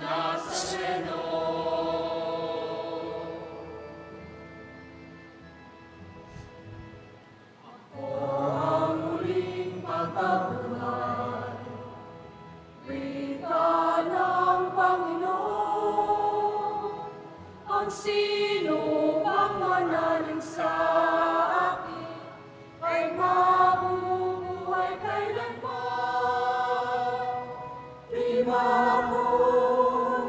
Nazareno. Ako ang muling pagkabuhay, wika ng Panginoon. Ang sino pang manaling sa akin ay mabubuhay kailanman. Viva po,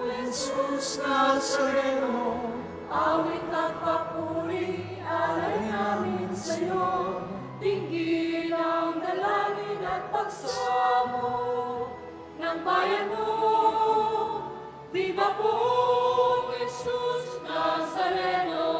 Jesus Nazareno, awit at papuri alay namin sa'yo. Tingin ang dalangin at pagsamo ng bayan mo. Viva po, Jesus Nazareno.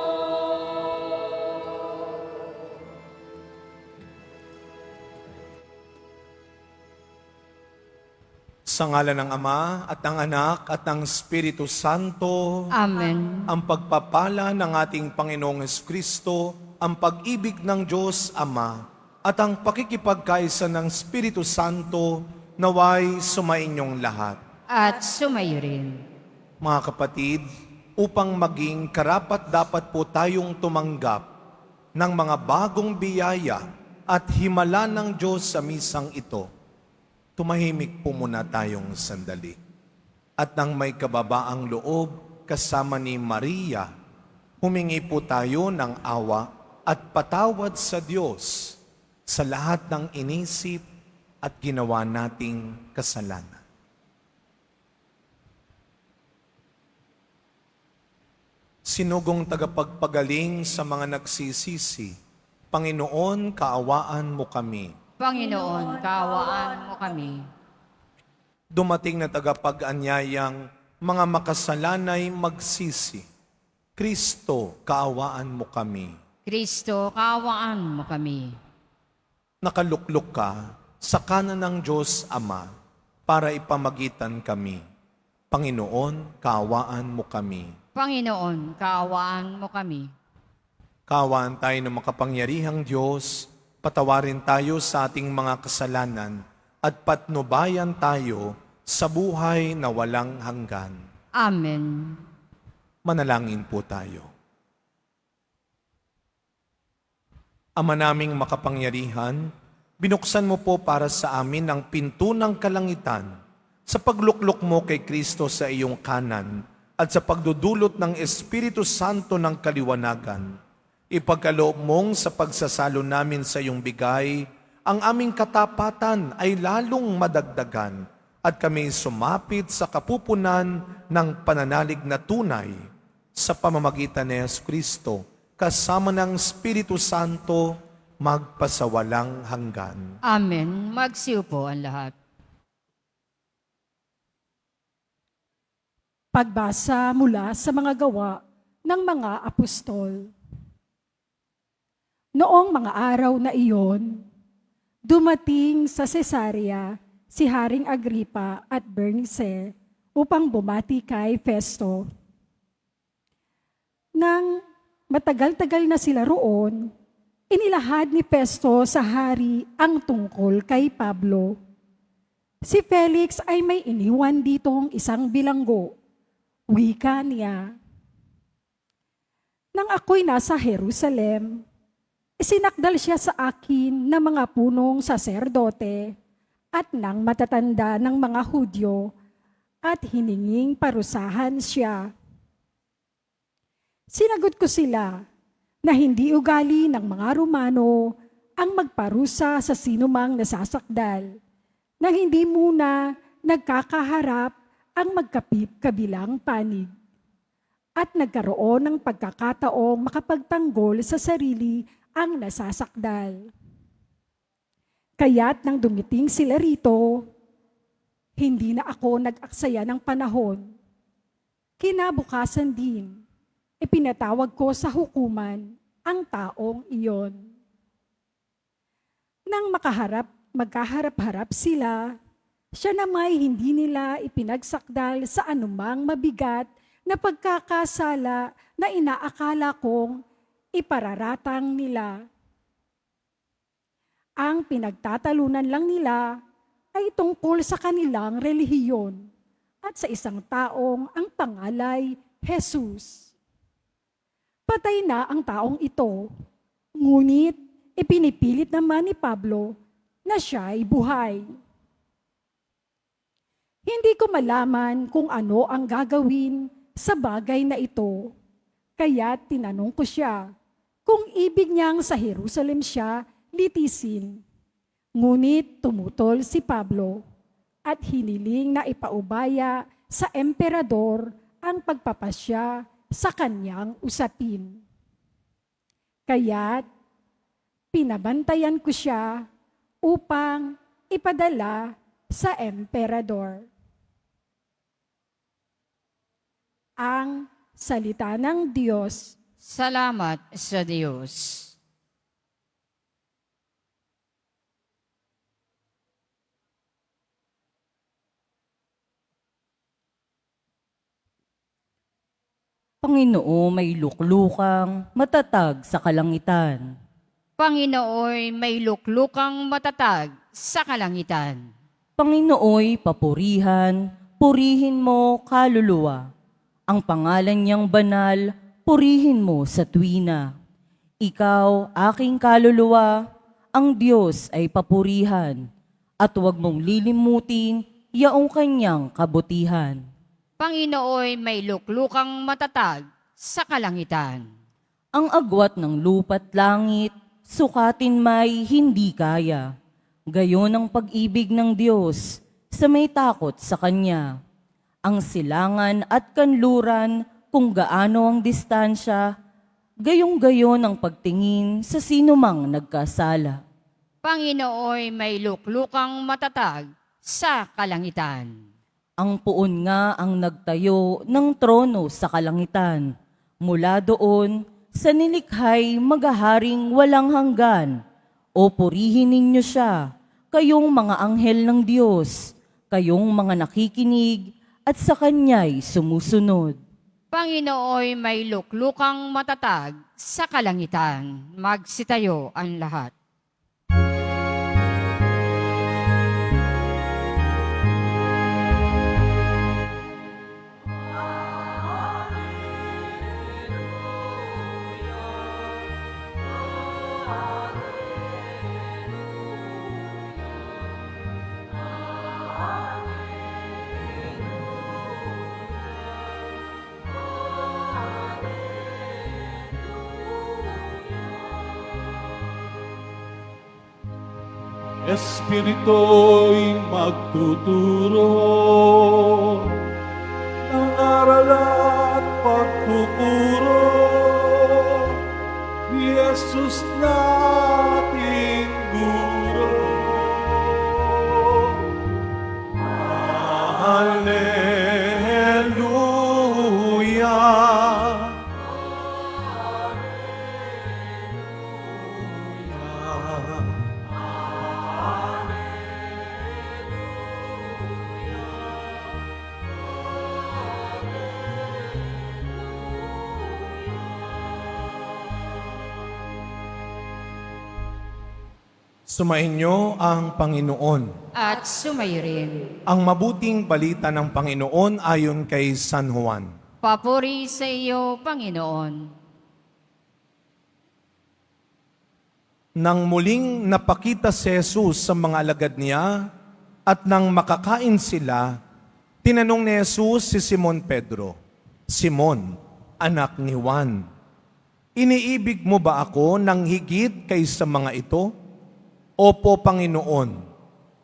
Sa ngalan ng Ama at ng Anak at ng Espiritu Santo, Amen. ang pagpapala ng ating Panginoong Kristo, ang pag-ibig ng Diyos Ama, at ang pakikipagkaisa ng Espiritu Santo naway sumainyong lahat. At sumayo rin. Mga kapatid, upang maging karapat-dapat po tayong tumanggap ng mga bagong biyaya at himala ng Diyos sa misang ito, tumahimik po muna tayong sandali. At nang may kababaang loob kasama ni Maria, humingi po tayo ng awa at patawad sa Diyos sa lahat ng inisip at ginawa nating kasalanan. Sinugong tagapagpagaling sa mga nagsisisi, Panginoon, kaawaan mo kami. Panginoon, kaawaan mo kami. Dumating na tagapag-anyayang mga makasalanay magsisi, Kristo, kaawaan mo kami. Kristo, kaawaan mo kami. Nakaluklok ka sa kanan ng Diyos Ama para ipamagitan kami. Panginoon, kaawaan mo kami. Panginoon, kaawaan mo kami. Kaawaan tayo ng makapangyarihang Diyos, patawarin tayo sa ating mga kasalanan at patnubayan tayo sa buhay na walang hanggan. Amen. Manalangin po tayo. Ama naming makapangyarihan, binuksan mo po para sa amin ang pinto ng kalangitan sa pagluklok mo kay Kristo sa iyong kanan at sa pagdudulot ng Espiritu Santo ng kaliwanagan. Ipagkaloob mong sa pagsasalo namin sa iyong bigay, ang aming katapatan ay lalong madagdagan at kami sumapit sa kapupunan ng pananalig na tunay sa pamamagitan ni Kristo kasama ng Espiritu Santo magpasawalang hanggan. Amen. Magsiupo ang lahat. Pagbasa mula sa mga gawa ng mga apostol. Noong mga araw na iyon, dumating sa Cesarea si Haring Agripa at Bernice upang bumati kay Festo. Nang matagal-tagal na sila roon, inilahad ni Festo sa hari ang tungkol kay Pablo. Si Felix ay may iniwan ditong isang bilanggo. Wika niya. Nang ako'y nasa Jerusalem, isinakdal siya sa akin ng mga punong saserdote at ng matatanda ng mga Hudyo at hininging parusahan siya. Sinagot ko sila na hindi ugali ng mga Romano ang magparusa sa sinumang nasasakdal, na hindi muna nagkakaharap ang magkabilang panig at nagkaroon ng pagkakataong makapagtanggol sa sarili ang nasasakdal. Kaya't nang dumiting sila rito, hindi na ako nag-aksaya ng panahon. Kinabukasan din, ipinatawag ko sa hukuman ang taong iyon. Nang magkaharap-harap sila, siya na may hindi nila ipinagsakdal sa anumang mabigat na pagkakasala na inaakala kong ipararatang nila. Ang pinagtatalunan lang nila ay tungkol sa kanilang relihiyon at sa isang taong ang pangalay Jesus. Patay na ang taong ito, ngunit ipinipilit naman ni Pablo na siya ay buhay. Hindi ko malaman kung ano ang gagawin sa bagay na ito, kaya tinanong ko siya kung ibig niyang sa Jerusalem siya litisin. Ngunit tumutol si Pablo at hiniling na ipaubaya sa emperador ang pagpapasya sa kanyang usapin. Kaya't pinabantayan ko siya upang ipadala sa emperador. Ang salita ng Diyos. Salamat sa Diyos. Panginoon may luklukang matatag sa kalangitan. Panginooy may luklukang matatag sa kalangitan. Panginooy papurihan, purihin mo kaluluwa. Ang pangalan niyang banal, purihin mo sa tuwina. Ikaw, aking kaluluwa, ang Diyos ay papurihan, at huwag mong lilimutin yaong kanyang kabutihan. Panginooy may luklukang matatag sa kalangitan. Ang agwat ng lupa't langit, sukatin may hindi kaya. Gayon ang pag-ibig ng Diyos sa may takot sa Kanya. Ang silangan at kanluran kung gaano ang distansya, gayong-gayon ang pagtingin sa sinumang nagkasala. Panginooy may luklukang matatag sa kalangitan. Ang puon nga ang nagtayo ng trono sa kalangitan. Mula doon, sa nilikhay magaharing walang hanggan. O purihin ninyo siya, kayong mga anghel ng Diyos, kayong mga nakikinig at sa Kanya'y sumusunod. Panginooy may luklukang matatag sa kalangitan. Magsitayo ang lahat. Espiritu'y magtuturo ng aral at pagkukuro. Jesus nating guro. Hallelujah. Sumainyo ang Panginoon. At sumayo rin. Ang mabuting balita ng Panginoon ayon kay San Juan. Papuri sa iyo, Panginoon. Nang muling napakita si Jesus sa mga alagad niya at nang makakain sila, tinanong ni Jesus si Simon Pedro, Simon, anak ni Juan, iniibig mo ba ako ng higit kaysa mga ito? Opo, Panginoon,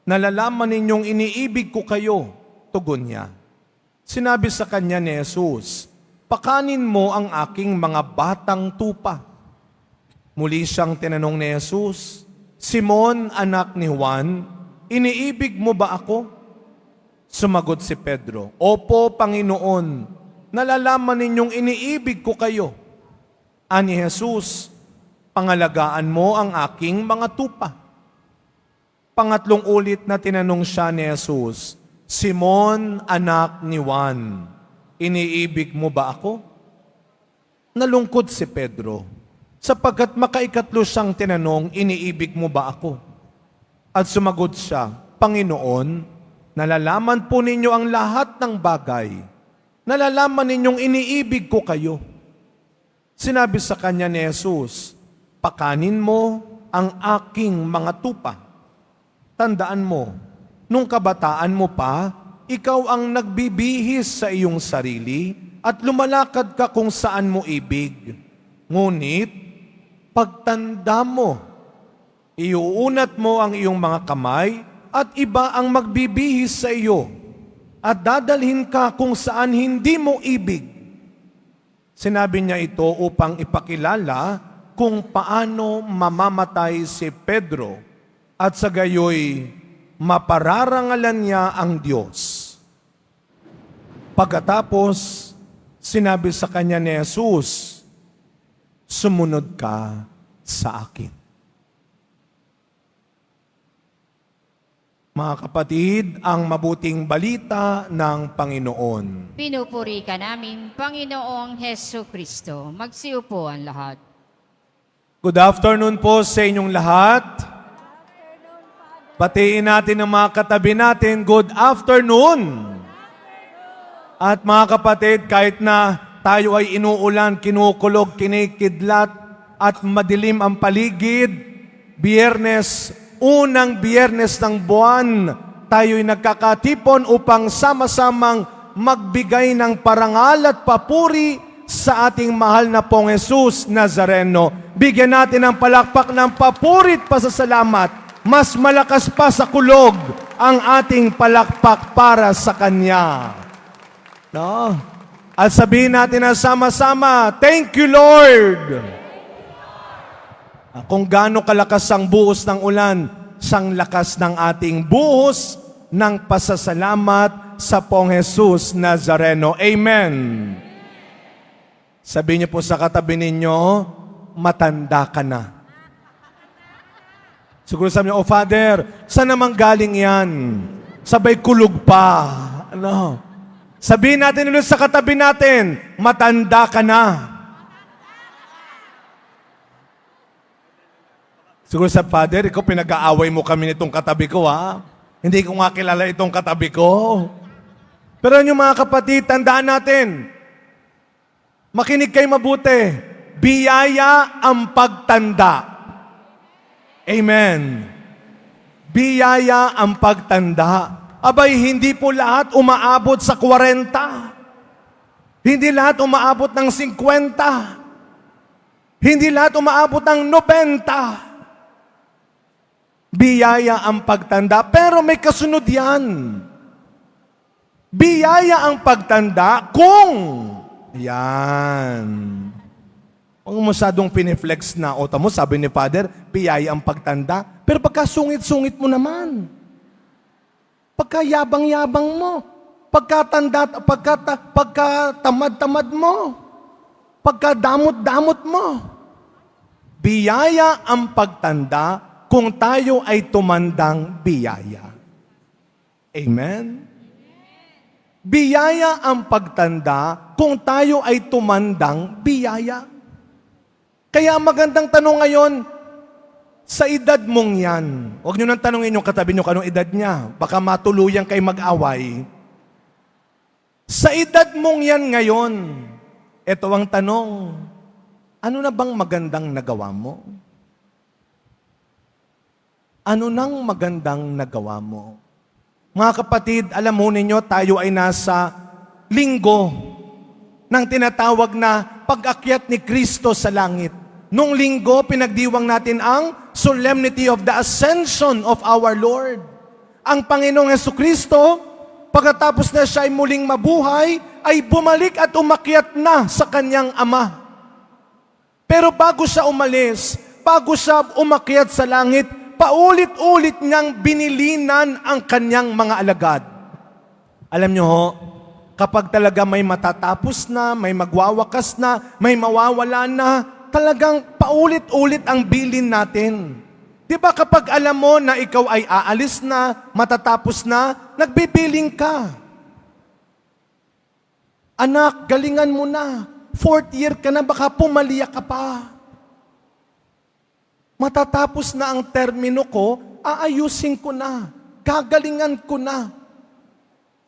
nalalaman ninyong iniibig ko kayo, tugon niya. Sinabi sa kanya ni Jesus, pakanin mo ang aking mga batang tupa. Muli siyang tinanong ni Jesus, Simon, anak ni Juan, iniibig mo ba ako? Sumagot si Pedro, Opo, Panginoon, nalalaman ninyong iniibig ko kayo. Ani Jesus, pangalagaan mo ang aking mga tupa. Pangatlong ulit na tinanong siya ni Jesus, Simon, anak ni Juan, iniibig mo ba ako? Nalungkot si Pedro, sapagkat makaikatlo siyang tinanong, iniibig mo ba ako? At sumagot siya, Panginoon, Nalalaman po ninyo ang lahat ng bagay. Nalalaman ninyong iniibig ko kayo. Sinabi sa kanya ni Jesus, pakanin mo ang aking mga tupa. Tandaan mo, nung kabataan mo pa, ikaw ang nagbibihis sa iyong sarili at lumalakad ka kung saan mo ibig. Ngunit, pagtanda mo, iuunat mo ang iyong mga kamay at iba ang magbibihis sa iyo at dadalhin ka kung saan hindi mo ibig. Sinabi niya ito upang ipakilala kung paano mamamatay si Pedro at sa gayoy mapararangalan niya ang Diyos. Pagkatapos, sinabi sa kanya ni Jesus, sumunod ka sa akin. Mga kapatid, ang mabuting balita ng Panginoon. Pinupuri ka namin, Panginoong Heso Kristo. Magsiupo ang lahat. Good afternoon po sa inyong lahat. Batiin natin ang mga katabi natin, good afternoon. At mga kapatid, kahit na tayo ay inuulan, kinukulog, kinikidlat, at madilim ang paligid, Biyernes, unang Biyernes ng buwan, tayo'y nagkakatipon upang sama-samang magbigay ng parangal at papuri sa ating mahal na pong Jesus Nazareno. Bigyan natin ng palakpak ng papuri at pasasalamat. Mas malakas pa sa kulog ang ating palakpak para sa Kanya. No? At sabihin natin na sama-sama, thank you, Lord! Kung gaano kalakas ang buhos ng ulan, sang lakas ng ating buhos ng pasasalamat sa pong Jesus Nazareno. Amen! Sabihin niyo po sa katabi ninyo, matanda ka na. Siguro sabi niyo, oh Father, saan naman galing yan? Sabay kulog pa. Ano? Sabihin natin ulit sa katabi natin, matanda ka na. Siguro sa Father, ikaw pinag-aaway mo kami nitong katabi ko, ha? Hindi ko nga kilala itong katabi ko. Pero yung mga kapatid, tandaan natin, makinig kayo mabuti, biyaya ang pagtanda. Amen. Biyaya ang pagtanda. Abay, hindi po lahat umaabot sa 40. Hindi lahat umaabot ng 50. Hindi lahat umaabot ng 90. Biyaya ang pagtanda, pero may kasunod yan. Biyaya ang pagtanda kung, yan. Huwag masyadong piniflex na, o tamo, sabi ni Father, biyaya ang pagtanda, pero pagkasungit-sungit mo naman. Pagkayabang-yabang mo, pagkatamad-tamad mo, pagkadamot-damot mo. Biyaya ang pagtanda kung tayo ay tumandang biyaya. Amen? Biyaya ang pagtanda kung tayo ay tumandang biyaya. Kaya magandang tanong ngayon, sa edad mong yan, huwag nyo nang tanongin yung katabi nyo kanong edad niya, baka matuluyan kayo mag-away. Sa edad mong yan ngayon, ito ang tanong, ano na bang magandang nagawa mo? Ano nang magandang nagawa mo? Mga kapatid, alam mo ninyo, tayo ay nasa linggo ng tinatawag na pag-akyat ni Kristo sa langit. Nung linggo, pinagdiwang natin ang Solemnity of the Ascension of our Lord. Ang Panginoong Jesucristo, pagkatapos na siya ay muling mabuhay, ay bumalik at umakyat na sa kanyang Ama. Pero bago siya umalis, bago siya umakyat sa langit, paulit-ulit niyang binilinan ang kanyang mga alagad. Alam niyo ho, kapag talaga may matatapos na, may magwawakas na, may mawawala na, talagang paulit-ulit ang bilin natin. Di ba kapag alam mo na ikaw ay aalis na, matatapos na, nagbibiling ka. Anak, galingan mo na. 4th year ka na, baka pumaliya ka pa. Matatapos na ang termino ko, aayusin ko na. Gagalingan ko na.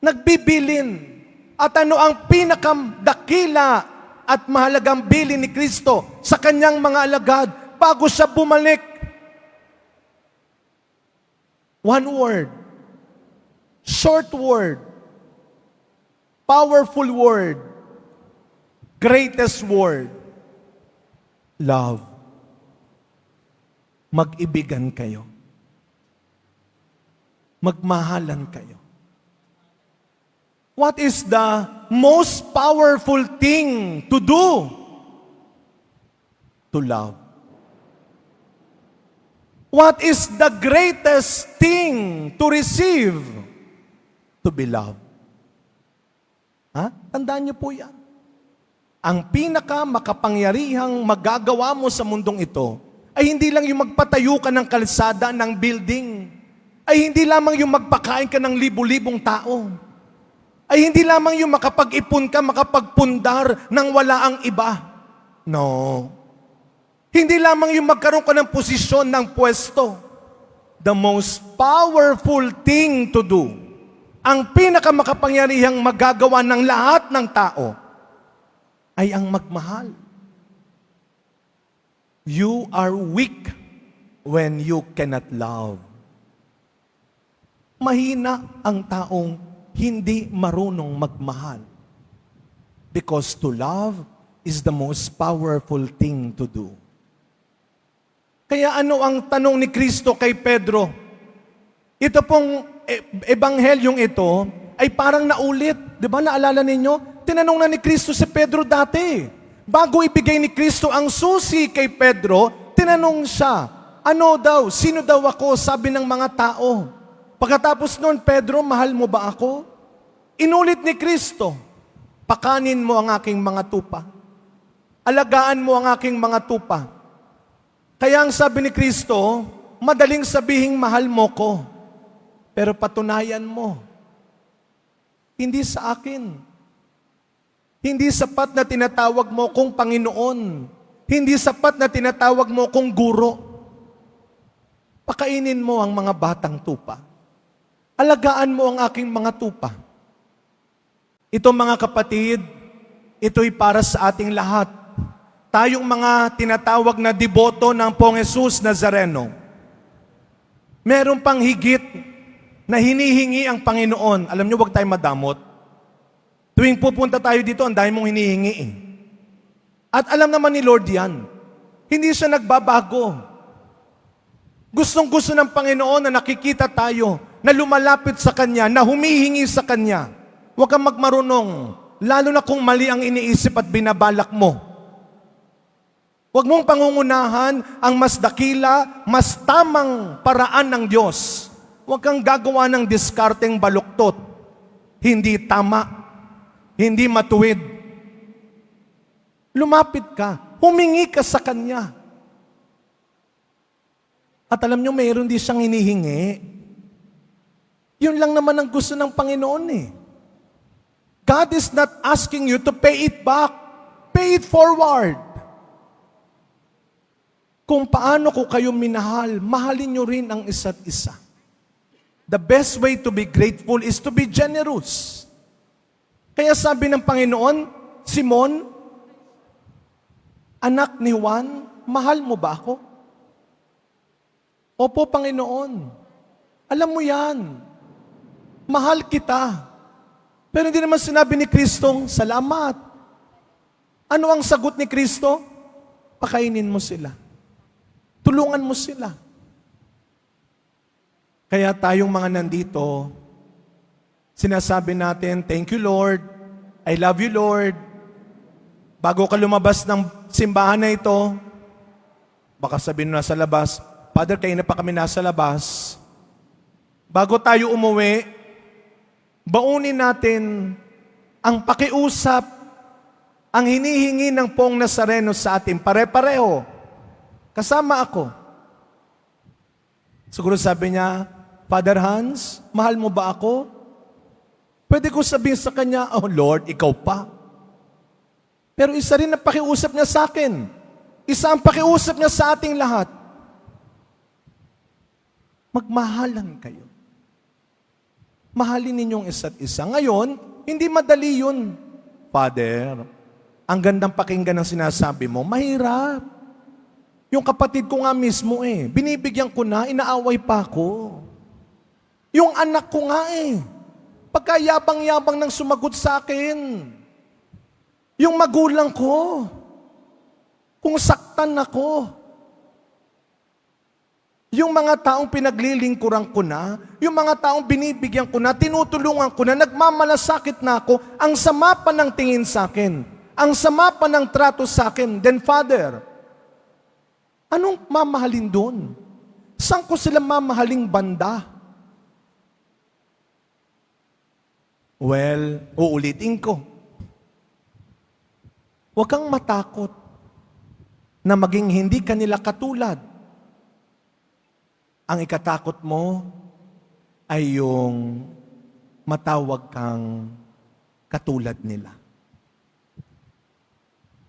nagbibilin. At ano ang pinakadakila at mahalagang bilin ni Kristo sa kanyang mga alagad bago siya bumalik? One word. Short word. Powerful word. Greatest word. Love. Mag-ibigan kayo. Magmahalan kayo. What is the most powerful thing to do? To love. What is the greatest thing to receive? To be loved. Ha? Tandaan niyo po yan. Ang pinaka makapangyarihang magagawa mo sa mundong ito ay hindi lang yung magpatayo ka ng kalsada ng building, ay hindi lamang yung magpakain ka ng libu-libong tao, ay hindi lamang yung makapag-ipon ka, makapagpundar nang wala ang iba. No. Hindi lamang yung magkaroon ka ng posisyon, ng pwesto. The most powerful thing to do, ang pinakamakapangyarihang magagawa ng lahat ng tao, ay ang magmahal. You are weak when you cannot love. Mahina ang taong hindi marunong magmahal. Because to love is the most powerful thing to do. Kaya ano ang tanong ni Kristo kay Pedro? Ito pong ebanghelyong ito ay parang naulit. Di ba naalala ninyo? Tinanong na ni Kristo si Pedro dati. Bago ibigay ni Kristo ang susi kay Pedro, tinanong siya, ano daw, sino daw ako, sabi ng mga tao. Pagkatapos noon, Pedro, mahal mo ba ako? Inulit ni Kristo, pakanin mo ang aking mga tupa. Alagaan mo ang aking mga tupa. Kaya ang sabi ni Kristo, madaling sabihing mahal mo ko, pero patunayan mo, hindi sa akin. Hindi sapat na tinatawag mo kong Panginoon. Hindi sapat na tinatawag mo kong guro. Pakainin mo ang mga batang tupa. Alagaan mo ang aking mga tupa. Ito mga kapatid, ito'y para sa ating lahat. Tayong mga tinatawag na deboto ng Pong Jesus Nazareno. Meron pang higit na hinihingi ang Panginoon. Alam niyo, huwag tayong madamot. Tuwing pupunta tayo dito, ang dami mong hinihingi eh. At alam naman ni Lord yan. Hindi siya nagbabago. Gustong-gusto ng Panginoon na nakikita tayo, na lumalapit sa Kanya, na humihingi sa Kanya. Huwag kang magmarunong, lalo na kung mali ang iniisip at binabalak mo. Huwag mong pangungunahan ang mas dakila, mas tamang paraan ng Diyos. Huwag kang gagawa ng diskarteng baluktot. Hindi tama. Hindi matuwid. Lumapit ka. Humingi ka sa Kanya. At alam nyo, mayroon din siyang hinihingi. Yun lang naman ang gusto ng Panginoon eh. God is not asking you to pay it back. Pay it forward. Kung paano ko kayo minahal, mahalin nyo rin ang isa't isa. The best way to be grateful is to be generous. Kaya sabi ng Panginoon, Simon, anak ni Juan, mahal mo ba ako? Opo, Panginoon. Alam mo yan. Mahal kita. Pero hindi naman sinabi ni Kristong, salamat. Ano ang sagot ni Kristo? Pakainin mo sila. Tulungan mo sila. Kaya tayong mga nandito, sinasabi natin, thank you Lord, I love you Lord. Bago ka lumabas ng simbahan na ito, baka sabihin mo na sa labas, Father, kayo na pa kami nasa labas. Bago tayo umuwi, baunin natin ang pakiusap, ang hinihingi ng Pong Nazareno sa atin, pare-pareho. Kasama ako. Siguro sabi niya, Father Hans, mahal mo ba ako? Pwede ko sabihin sa kanya, oh Lord, ikaw pa. Pero isa rin ang pakiusap niya sa akin. Isa ang pakiusap niya sa ating lahat. Magmahalan kayo. Mahalin ninyong isa't isa. Ngayon, hindi madali yun. Father, ang gandang pakinggan ng sinasabi mo, mahirap. Yung kapatid ko nga mismo binibigyan ko na, inaaway pa ako. Yung anak ko nga pagkayabang-yabang nang sumagot sa akin. Yung magulang ko, kung saktan ako. Yung mga taong pinaglilingkuran ko na, yung mga taong binibigyan ko na, tinutulungan ko na, nagmamalasakit na ako, ang sama pa ng tingin sa akin, ang sama pa ng trato sa akin, then Father, anong mamahalin doon? Saan ko sila mamahaling banda? Well, uulitin ko. Huwag kang matakot na maging hindi kanila katulad. Ang ikatakot mo ay yung matawag kang katulad nila.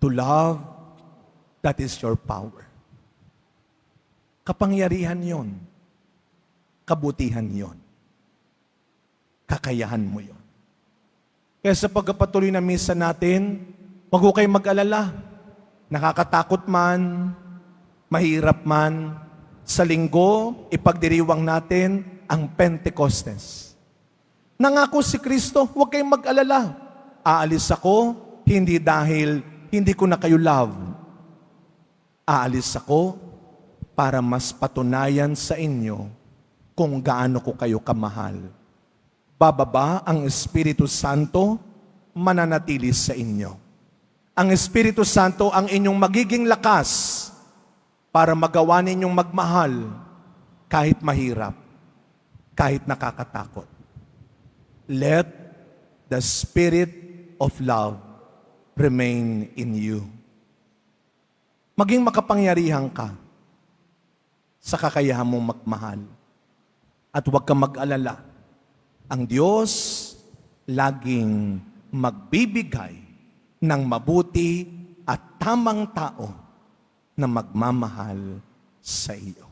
To love, that is your power. Kapangyarihan yon. Kabutihan yon. Kakayahan mo yon. Kaya sa pagpapatuloy na misa natin, huwag ko kayong mag-alala. Nakakatakot man, mahirap man, sa linggo, ipagdiriwang natin ang Pentecostes. Nangako si Kristo, huwag kayong mag-alala. Aalis ako, hindi dahil hindi ko na kayo love. Aalis ako para mas patunayan sa inyo kung gaano ko kayo kamahal. Bababa ang Espiritu Santo, mananatili sa inyo. Ang Espiritu Santo ang inyong magiging lakas para magawa ninyong magmahal kahit mahirap, kahit nakakatakot. Let the Spirit of love remain in you. Maging makapangyarihan ka sa kakayahan mong magmahal. At huwag kang mag-alala. Ang Diyos laging magbibigay ng mabuti at tamang tao na magmamahal sa iyo.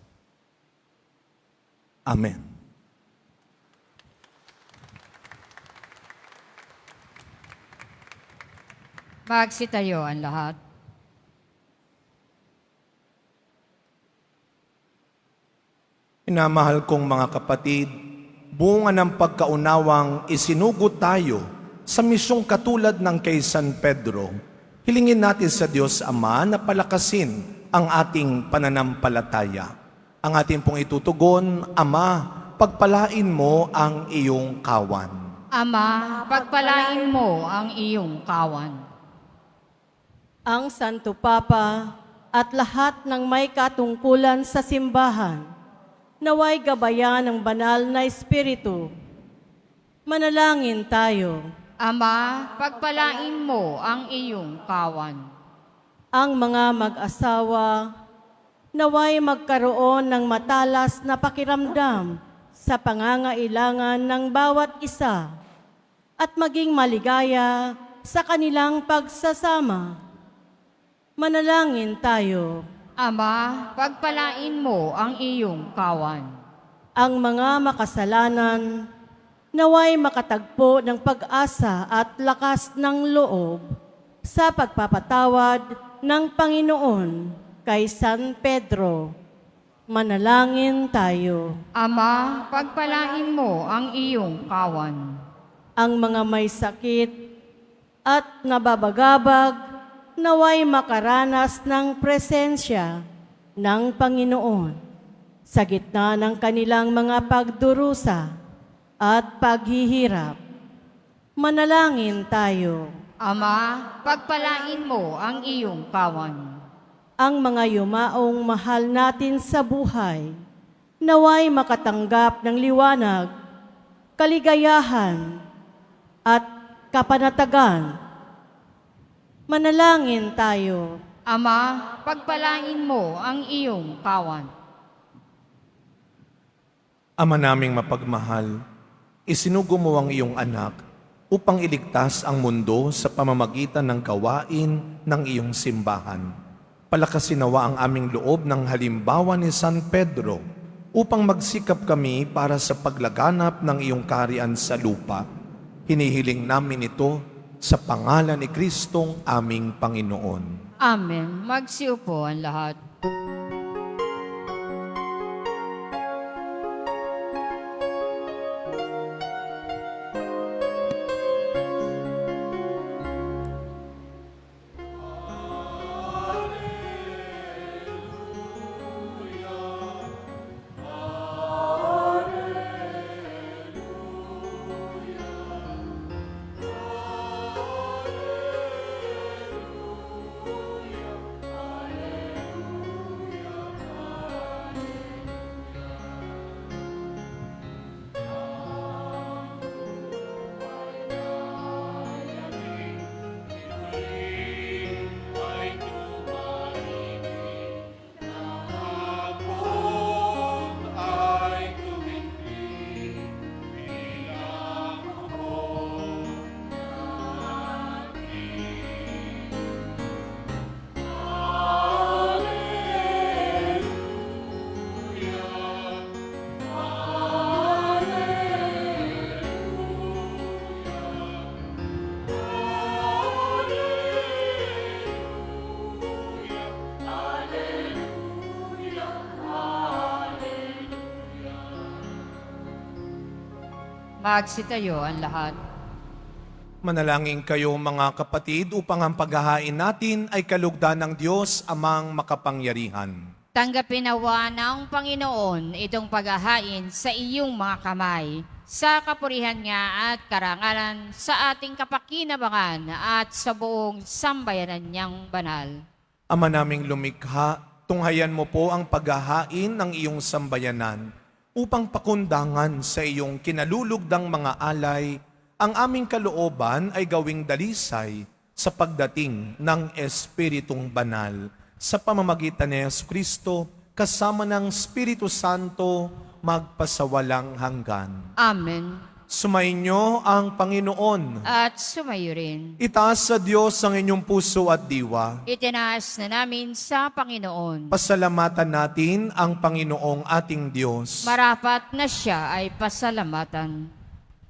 Amen. Magsitayo ang lahat. Minamahal kong mga kapatid, bunga ng pagkaunawang isinugo tayo sa misyong katulad ng kay San Pedro, hilingin natin sa Diyos Ama na palakasin ang ating pananampalataya. Ang ating pong itutugon, Ama, pagpalain mo ang iyong kawan. Ama, pagpalain mo ang iyong kawan. Ang Santo Papa at lahat ng may katungkulan sa simbahan, naway gabayan ng banal na Espiritu. Manalangin tayo. Ama, pagpalain mo ang iyong kawan. Ang mga mag-asawa, naway magkaroon ng matalas na pakiramdam sa pangangailangan ng bawat isa at maging maligaya sa kanilang pagsasama. Manalangin tayo. Ama, pagpalain mo ang iyong kawan. Ang mga makasalanan, naway makatagpo ng pag-asa at lakas ng loob sa pagpapatawad ng Panginoon kay San Pedro. Manalangin tayo. Ama, pagpalain mo ang iyong kawan. Ang mga may sakit at nababagabag, naway makaranas ng presensya ng Panginoon sa gitna ng kanilang mga pagdurusa at paghihirap. Manalangin tayo. Ama, pagpalain mo ang iyong kawan. Ang mga yumaong mahal natin sa buhay, naway makatanggap ng liwanag, kaligayahan, at kapanatagan. Manalangin tayo. Ama, pagpalain mo ang iyong kawan. Ama naming mapagmahal, isinugo mo ang iyong anak upang iligtas ang mundo sa pamamagitan ng gawain ng iyong simbahan. Palakasin nawa ang aming loob ng halimbawa ni San Pedro upang magsikap kami para sa paglaganap ng iyong kaharian sa lupa. Hinihiling namin ito sa pangalan ni Kristong aming Panginoon. Amen. Magsiupo ang lahat. Magsitayo ang lahat. Manalangin kayo mga kapatid upang ang paghahain natin ay kalugdan ng Diyos amang makapangyarihan. Tanggapin nawa ng Panginoon itong paghahain sa iyong mga kamay, sa kapurihan niya at karangalan sa ating kapakinabangan at sa buong sambayanan niyang banal. Ama naming lumikha, tunghayan mo po ang paghahain ng iyong sambayanan upang pakundangan sa iyong kinalulugdang mga alay, ang aming kalooban ay gawing dalisay sa pagdating ng Espiritong Banal sa pamamagitan ni Jesucristo kasama ng Espiritu Santo magpasawalang hanggan. Amen. Sumainyo ang Panginoon. At sumayo rin. Itaas sa Diyos ang inyong puso at diwa. Itinaas na namin sa Panginoon. Pasalamatan natin ang Panginoong ating Diyos. Marapat na siya ay pasalamatan.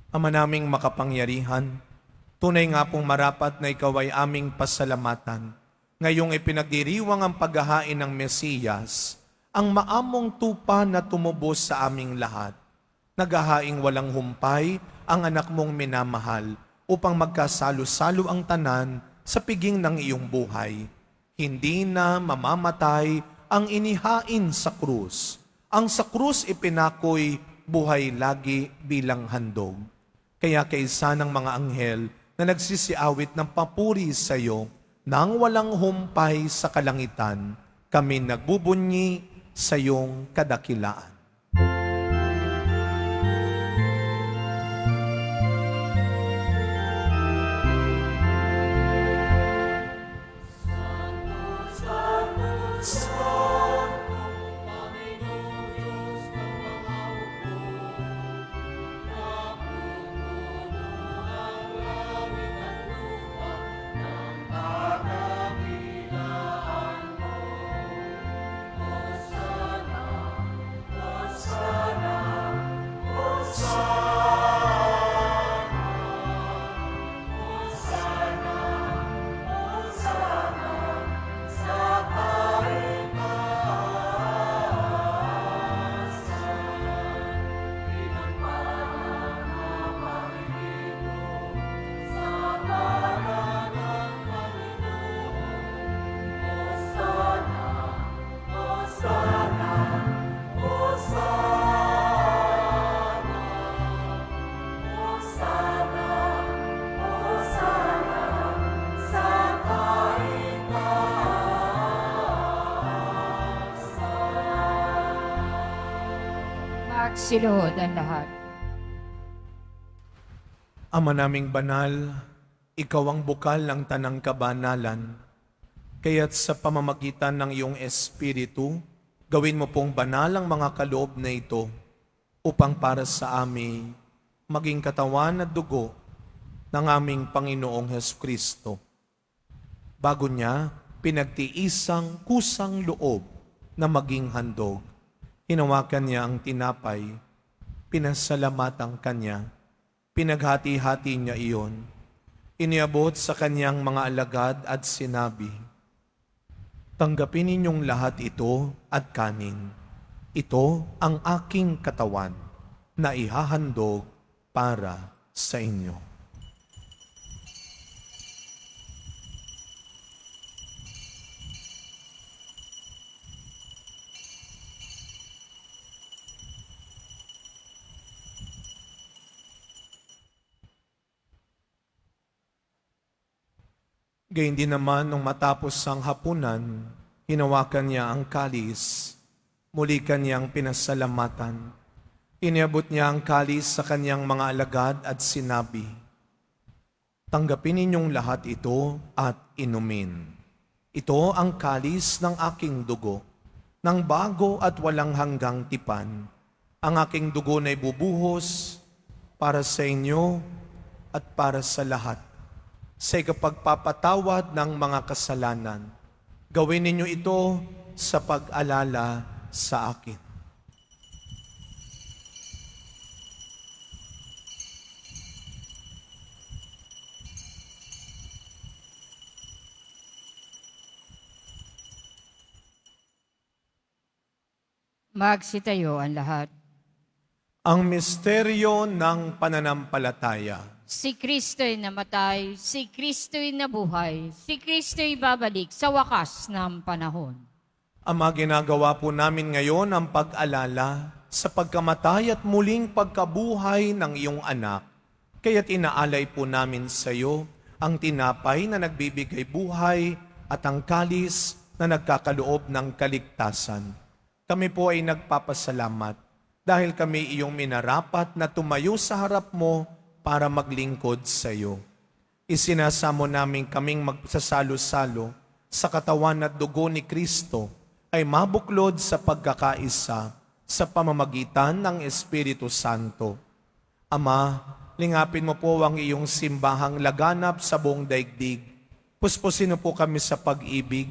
Ama naming makapangyarihan, tunay nga pong marapat na ikaw ay aming pasalamatan. Ngayong ipinagdiriwang ang paghahain ng Mesiyas, ang maamong tupa na tumubos sa aming lahat. Naghahaing walang humpay ang anak mong minamahal upang magkasalo-salo ang tanan sa piging ng iyong buhay. Hindi na mamamatay ang inihain sa krus. Ang sa krus ipinakoy buhay lagi bilang handog. Kaya kaisa ng mga anghel na nagsisiawit ng papuri sa iyo, nang walang humpay sa kalangitan, kami nagbubunyi sa iyong kadakilaan. Magsiluhod ang lahat. Ama naming banal, ikaw ang bukal ng tanang kabanalan. Kaya't sa pamamagitan ng iyong Espiritu, gawin mo pong banal ang mga kaloob na ito upang para sa amin maging katawan at dugo ng aming Panginoong Jesucristo. Bago niya, pinagtiisang kusang loob na maging handog. Hinawakan niya ang tinapay, pinasalamatan kanya, pinaghati-hati niya iyon, iniabot sa kanyang mga alagad at sinabi, "Tanggapin ninyong lahat ito at kanin. Ito ang aking katawan na ihahandog para sa inyo." Gayun din naman nung matapos ang hapunan, hinawakan niya ang kalis, muli kanyang pinasalamatan. Iniabot niya ang kalis sa kanyang mga alagad at sinabi, "Tanggapin ninyong lahat ito at inumin. Ito ang kalis ng aking dugo, ng bago at walang hanggang tipan. Ang aking dugo na ibubuhos para sa inyo at para sa lahat, sa ikapagpapatawad ng mga kasalanan. Gawin ninyo ito sa pag-alala sa akin." Magsitayo ang lahat. Ang misteryo ng pananampalataya. Si Kristo'y namatay, si Kristo'y nabuhay, si Kristo'y babalik sa wakas ng panahon. Ama, ginagawa po namin ngayon ang pag-alala sa pagkamatay at muling pagkabuhay ng iyong anak. Kaya't inaalay po namin sa iyo ang tinapay na nagbibigay buhay at ang kalis na nagkakaloob ng kaligtasan. Kami po ay nagpapasalamat dahil kami iyong minarapat na tumayo sa harap mo para maglingkod sa iyo. Isinasamo namin kaming magsasalo-salo sa katawan at dugo ni Kristo ay mabuklod sa pagkakaisa sa pamamagitan ng Espiritu Santo. Ama, lingapin mo po ang iyong simbahang laganap sa buong daigdig. Puspusin mo po kami sa pag-ibig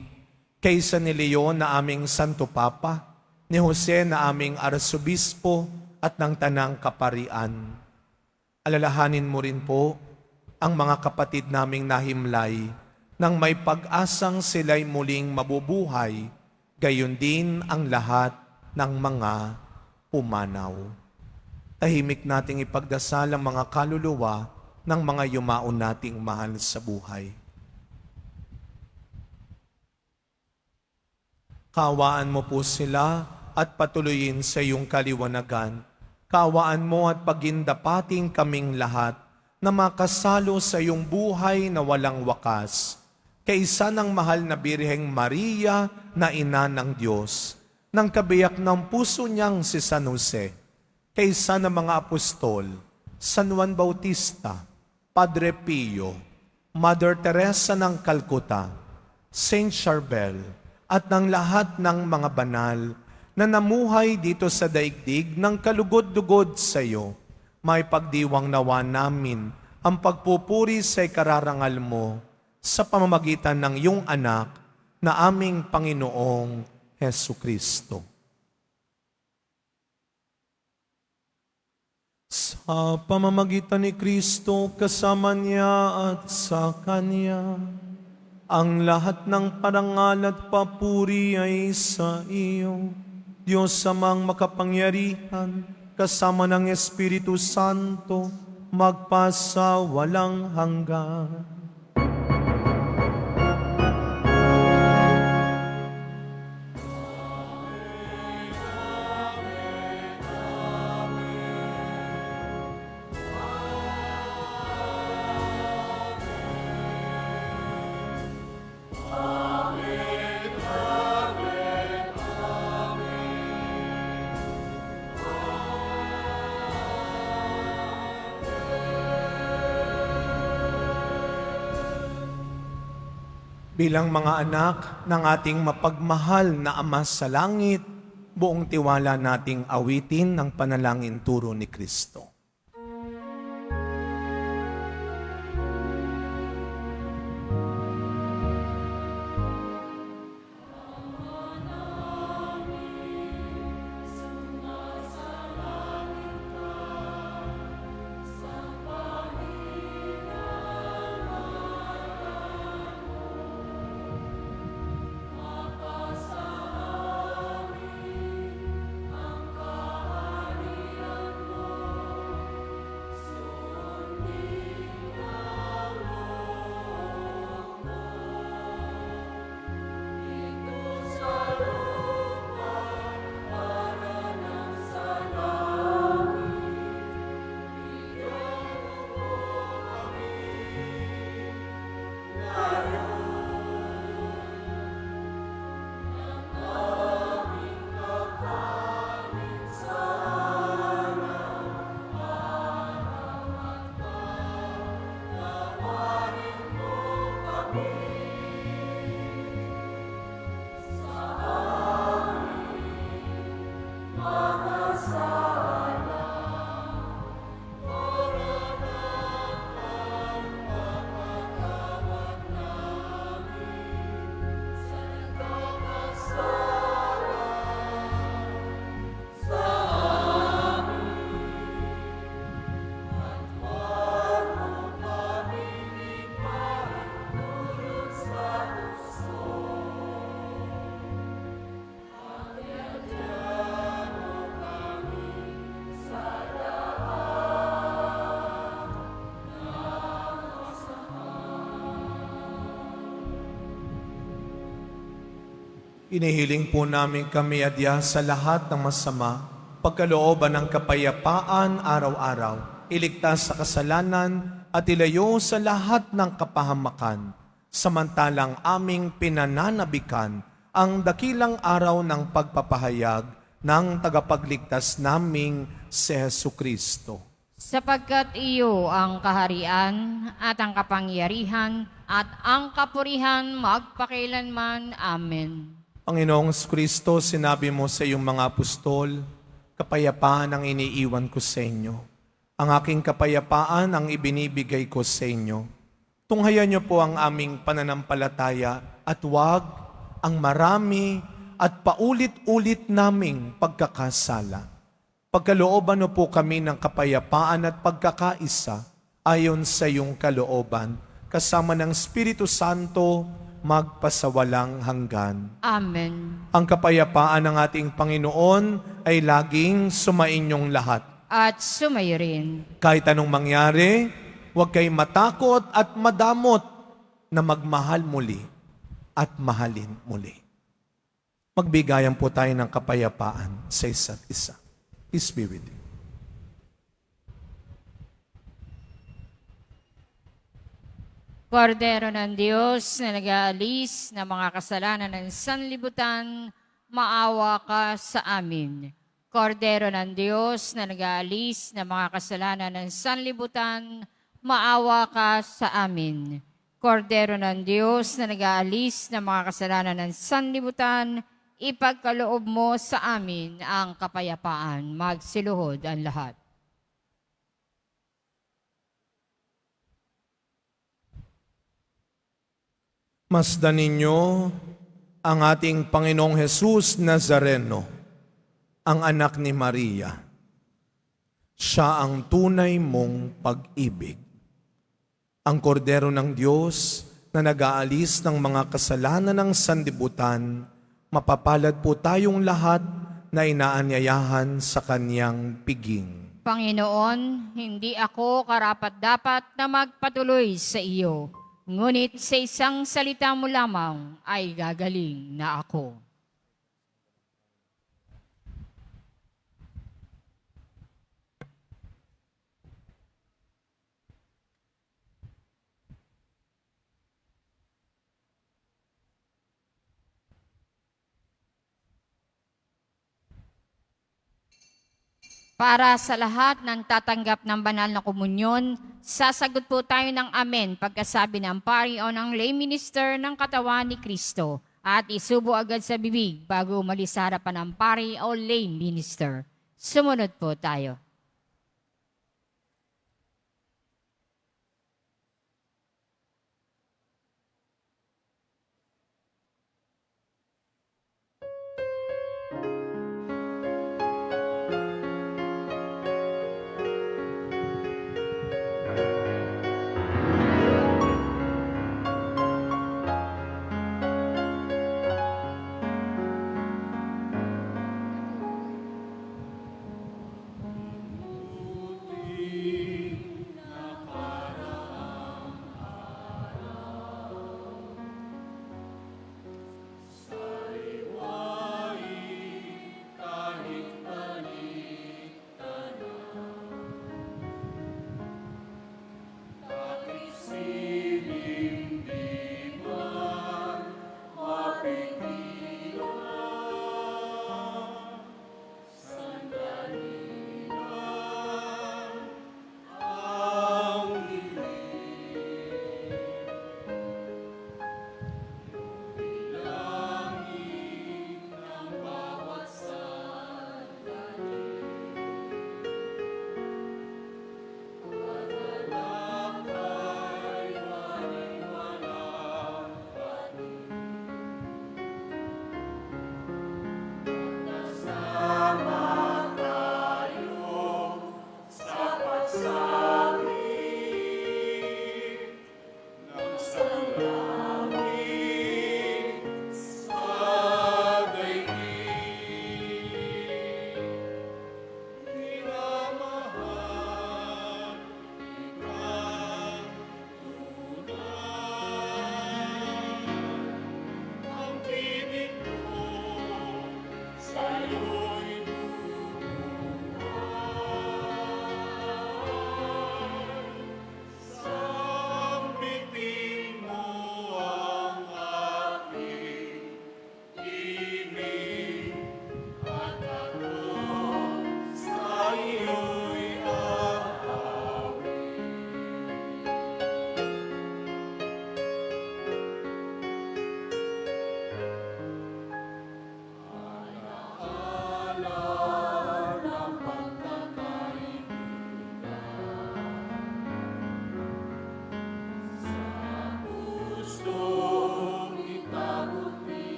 kaysa ni Leon na aming Santo Papa, ni Jose na aming Arsobispo at ng Tanang Kaparian. Alalahanin mo rin po ang mga kapatid naming nahimlay nang may pag-asang sila'y muling mabubuhay, gayon din ang lahat ng mga pumanaw. Tahimik nating ipagdasal ang mga kaluluwa ng mga yumaon nating mahal sa buhay. Kaawaan mo po sila at patuloyin sa iyong kaliwanagan. Kaawaan mo at pagindapating kaming lahat na makasalo sa iyong buhay na walang wakas. Kaisa ng mahal na Birheng Maria na ina ng Diyos, ng kabiyak ng puso niyang si San Jose, kaisa ng mga apostol, San Juan Bautista, Padre Pio, Mother Teresa ng Calcutta, Saint Charbel, at ng lahat ng mga banal na namuhay dito sa daigdig ng kalugod-lugod sa iyo, may pagdiwang nawa namin ang pagpupuri sa ikararangal mo sa pamamagitan ng iyong anak na aming Panginoong Hesu Kristo. Sa pamamagitan ni Kristo, kasama niya at sa Kanya, ang lahat ng parangal at papuri ay sa iyo, Diyos Amang makapangyarihan, kasama ng Espiritu Santo, magpasa walang hanggan. Bilang mga anak ng ating mapagmahal na Ama sa Langit, buong tiwala nating awitin ng panalangin turo ni Kristo. Inihiling po namin kami adya sa lahat ng masama, pagkalooban ng kapayapaan araw-araw, iligtas sa kasalanan at ilayo sa lahat ng kapahamakan, samantalang aming pinananabikan ang dakilang araw ng pagpapahayag ng tagapagligtas naming si Jesucristo. Sapagkat iyo ang kaharian at ang kapangyarihan at ang kapurihan magpakailanman. Amen. Panginoong Kristo, sinabi mo sa iyong mga apostol, kapayapaan ang iniiwan ko sa inyo. Ang aking kapayapaan ang ibinibigay ko sa inyo. Tunghayan niyo po ang aming pananampalataya at huwag ang marami at paulit-ulit naming pagkakasala. Pagkalooban niyo po kami ng kapayapaan at pagkakaisa ayon sa iyong kalooban, kasama ng Espiritu Santo, magpasawalang hanggan. Amen. Ang kapayapaan ng ating Panginoon ay laging sumainyong lahat. At sumayo rin. Kahit anong mangyari, huwag kayong matakot at madamot na magmahal muli at mahalin muli. Magbigayan po tayo ng kapayapaan sa isa't isa. Peace be with you. Kordero ng Diyos na nag-aalis ng mga kasalanan ng sanlibutan, maawa ka sa amin. Kordero ng Diyos na nag-aalis ng mga kasalanan ng sanlibutan, maawa ka sa amin. Kordero ng Diyos na nag-aalis ng mga kasalanan ng sanlibutan, ipagkaloob mo sa amin ang kapayapaan. Magsiluhod ang lahat. Masdan ninyo ang ating Panginoong Hesus Nazareno, ang anak ni Maria. Siya ang tunay mong pag-ibig. Ang kordero ng Diyos na nag-aalis ng mga kasalanan ng sanlibutan, mapapalad po tayong lahat na inaanyayahan sa kanyang piging. Panginoon, hindi ako karapat-dapat na magpatuloy sa iyo. Ngunit sa isang salita mo lamang ay gagaling na ako. Para sa lahat ng tatanggap ng banal na komunyon, sasagot po tayo ng amen pagkasabi ng pari o ng lay minister ng katawan ni Kristo at isubo agad sa bibig bago umalis sa harapan ng pari o lay minister. Sumunod po tayo.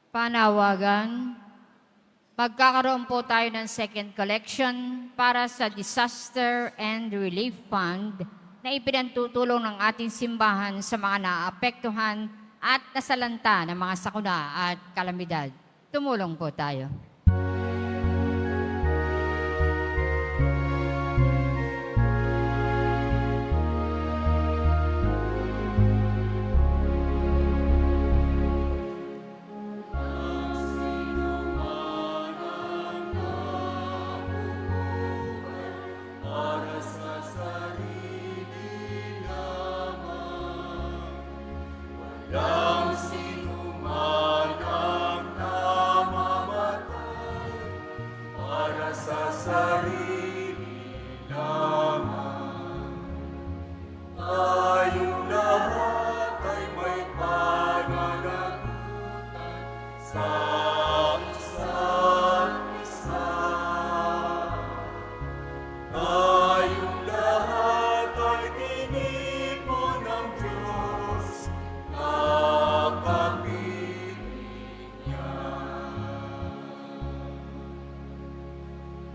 Panawagan. Magkakaroon po tayo ng second collection para sa Disaster and Relief Fund na ipinantutulong ng ating simbahan sa mga naapektuhan at nasalanta ng mga sakuna at kalamidad. Tumulong po tayo.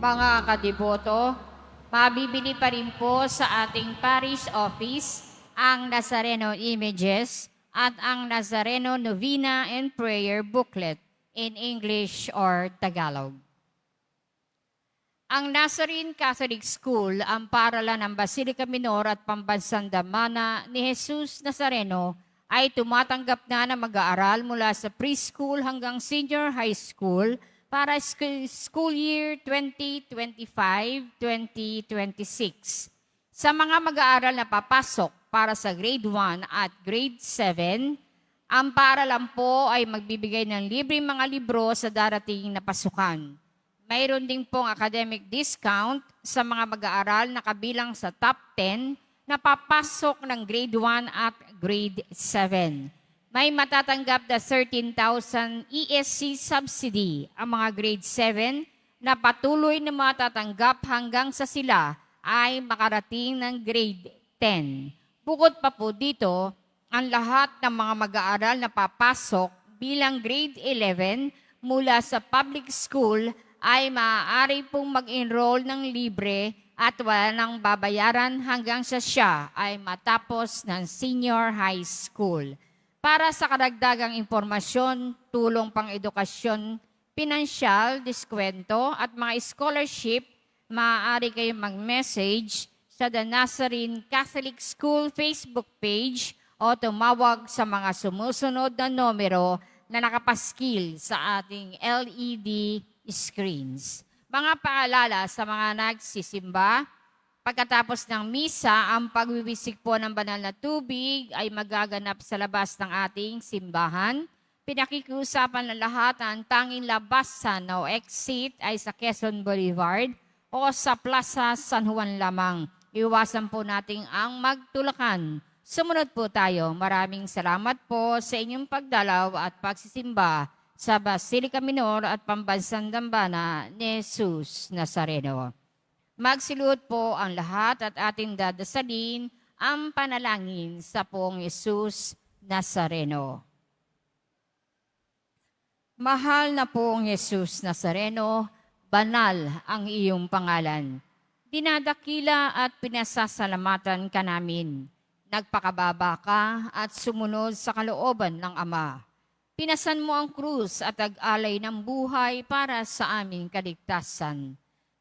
Mga kadiboto, mabibili pa rin po sa ating parish office ang Nazareno images at ang Nazareno Novena and Prayer booklet in English or Tagalog. Ang Nazarene Catholic School, ang paaralan ng Basilica Minor at Pambansang Dambana ni Jesus Nazareno, ay tumatanggap na ng mag-aaral mula sa preschool hanggang senior high school para school year 2025-2026. Sa mga mag-aaral na papasok para sa grade 1 at grade 7, ang paaralan po ay magbibigay ng libreng mga libro sa darating na pasukan. Mayroon din pong academic discount sa mga mag-aaral na kabilang sa top 10 na papasok ng grade 1 at grade 7. May matatanggap na 13,000 ESC subsidy ang mga grade 7 na patuloy na matatanggap hanggang sa sila ay makarating ng grade 10. Bukod pa po dito, ang lahat ng mga mag-aaral na papasok bilang grade 11 mula sa public school ay maaari pong mag-enroll ng libre at wala nang babayaran hanggang sa siya ay matapos ng senior high school. Para sa karagdagang impormasyon, tulong pang edukasyon, pinansyal, diskwento at mga scholarship, maaari kayong mag-message sa The Nazarene Catholic School Facebook page o tumawag sa mga sumusunod na numero na nakapaskil sa ating LED screens. Mga paalala sa mga nagsisimba, pagkatapos ng misa, ang pagwiwisik po ng banal na tubig ay magaganap sa labas ng ating simbahan. Pinakikiusapan ng lahat na ang tanging labasan o exit ay sa Quezon Boulevard o sa Plaza San Juan lamang. Iwasan po natin ang magtulakan. Sumunod po tayo. Maraming salamat po sa inyong pagdalaw at pagsisimba sa Basilica Minor at Pambansang Dambana ni Jesus Nazareno. Magsiluhod po ang lahat at ating dadasalin ang panalangin sa Poong Jesus Nazareno. Mahal na Poong Jesus Nazareno, banal ang iyong pangalan. Dinadakila at pinasasalamatan ka namin. Nagpakababa ka at sumunod sa kalooban ng Ama. Pinasan mo ang krus at ag-alay ng buhay para sa aming kaligtasan.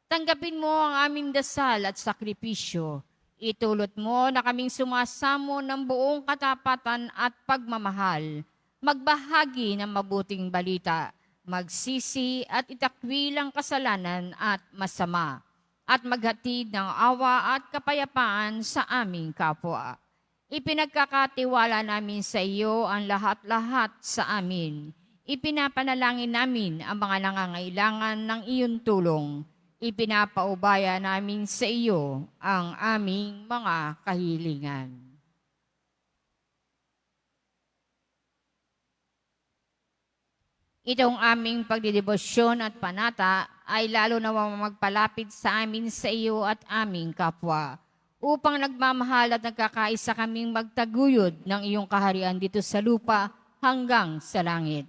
Tanggapin mo ang aming dasal at sakripisyo. Itulot mo na kaming sumasamo ng buong katapatan at pagmamahal. Magbahagi ng mabuting balita, magsisi at itakwil ang kasalanan at masama, at maghatid ng awa at kapayapaan sa aming kapwa. Ipinagkakatiwala namin sa iyo ang lahat-lahat sa amin. Ipinapanalangin namin ang mga nangangailangan ng iyong tulong. Ipinapaubaya namin sa iyo ang aming mga kahilingan. Itong aming pagdidebosyon at panata ay lalo na magpalapit sa amin sa iyo at aming kapwa, upang nagmamahal at nagkakaisa kaming magtaguyod ng iyong kaharian dito sa lupa hanggang sa langit.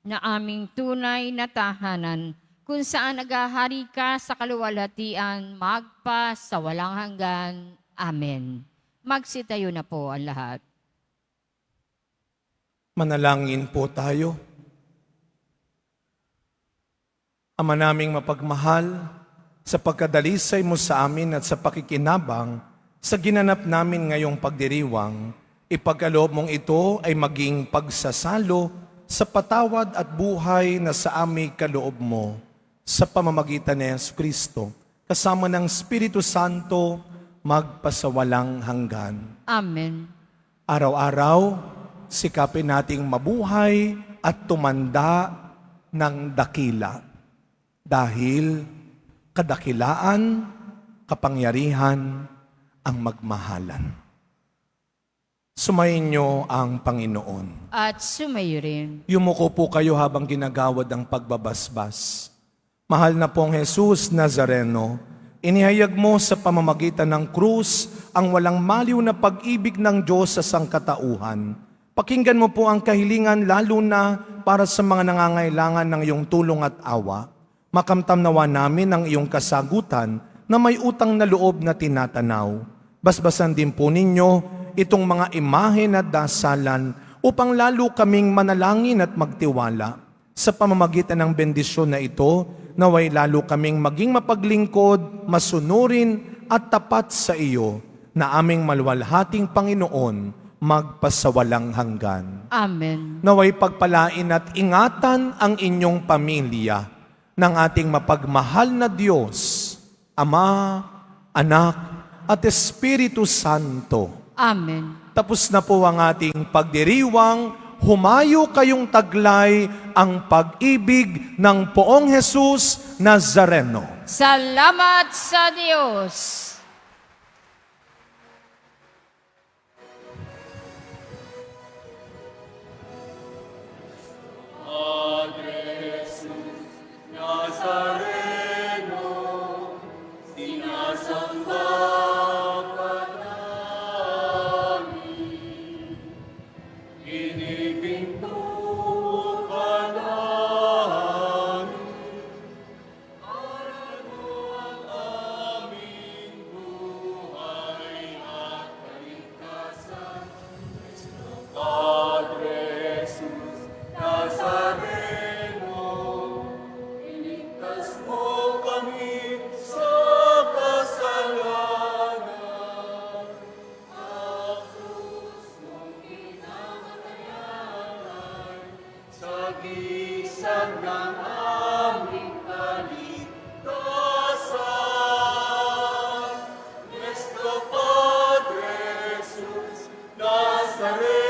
na aming tunay na tahanan, kung saan naghahari ka sa kaluwalhatian, magpa sa walang hanggan. Amen. Magsitayo na po ang lahat. Manalangin po tayo. Ama naming mapagmahal, sa pagkadalisay mo sa amin at sa pakikinabang sa ginanap namin ngayong pagdiriwang, ipagkaloob mong ito ay maging pagsasalo sa patawad at buhay na sa aming kaloob mo sa pamamagitan ni Yesu Kristo, kasama ng Espiritu Santo, magpasawalang hanggan. Amen. Araw-araw, sikapin nating mabuhay at tumanda ng dakila. Dahil kadakilaan, kapangyarihan, ang magmahalan. Sumayin niyo ang Panginoon. At sumayo rin. Yumuko po kayo habang ginagawad ang pagbabasbas. Mahal na pong Jesus Nazareno, inihayag mo sa pamamagitan ng krus ang walang maliw na pag-ibig ng Diyos sa sangkatauhan. Pakinggan mo po ang kahilingan lalo na para sa mga nangangailangan ng iyong tulong at awa. Makamtam nawa namin ang iyong kasagutan na may utang na loob na tinatanaw. Basbasan din po ninyo itong mga imahen at dasalan upang lalo kaming manalangin at magtiwala. Sa pamamagitan ng bendisyon na ito, naway lalo kaming maging mapaglingkod, masunurin at tapat sa iyo na aming maluwalhating Panginoon magpasawalang hanggan. Amen. Naway pagpalain at ingatan ang inyong pamilya ng ating mapagmahal na Diyos, Ama, Anak, at Espiritu Santo. Amen. Tapos na po ang ating pagdiriwang, humayo kayong taglay ang pag-ibig ng Poong Jesus Nazareno. Salamat sa Diyos. Nazareno.